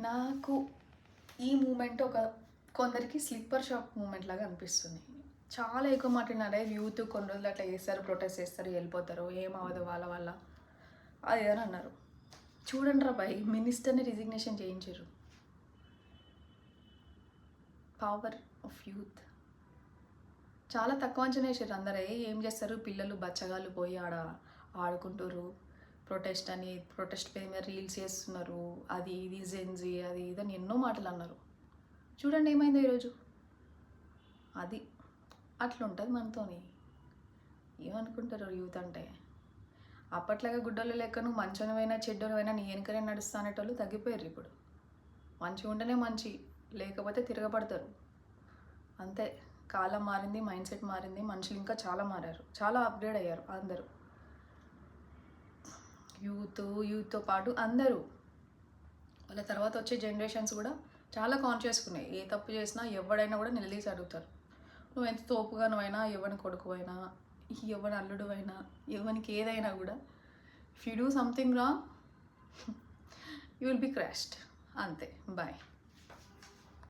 నాకు ఈ మూమెంట్ కొందరికి స్లిప్పర్ షాక్ మూమెంట్ లాగా అనిపిస్తుంది. చాలా ఎక్కువ మాట్లాడినారే యూత్ కొన్ని రోజులు అట్లా చేస్తారు, ప్రొటెస్ట్ చేస్తారు, వెళ్ళిపోతారు, ఏమవ్వదు వాళ్ళ వల్ల అది అని అన్నారు. చూడండి రా భయ్, మినిస్టర్ని రిజిగ్నేషన్ చేయించారు. పవర్ ఆఫ్ యూత్ చాలా తక్కువ అంచనా వేసారు అందరే. ఏం చేస్తారు, పిల్లలు బచ్చగాళ్ళు పోయి ఆడుకుంటారు, ప్రొటెస్ట్ పేరు మీద రీల్స్ చేస్తున్నారు, అది ఇది జెన్జీ అది ఇదని ఎన్నో మాటలు అన్నారు. చూడండి ఏమైందో ఈరోజు. అది అట్లుంటుంది మనతోని. ఏమనుకుంటారు యూత్ అంటే? అప్పట్లాగా గుడ్డలు లెక్క నువ్వు మంచోనివైనా చెడ్డోనివైనా నీ వెనకనే నడుస్తా అనేటోళ్ళు తగ్గిపోయారు. ఇప్పుడు మంచిగా ఉంటేనే మంచి, లేకపోతే తిరగబడతారు అంతే. కాలం మారింది, మైండ్ సెట్ మారింది, మనుషులు ఇంకా చాలా మారారు, చాలా అప్గ్రేడ్ అయ్యారు అందరూ. యూత్తో పాటు అందరూ వాళ్ళ తర్వాత వచ్చే జనరేషన్స్ కూడా చాలా కాన్షియస్గా ఉన్నాయి. ఏ తప్పు చేసినా ఎవడైనా కూడా నిలదీసి అడుగుతారు. నువ్వు ఎంత తోపుగా నువ్వైనా, ఎవరి కొడుకు అయినా, ఎవరి అల్లుడు అయినా, ఎవరికి ఏదైనా కూడా if you do something wrong you will be crashed. అంతే. బాయ్.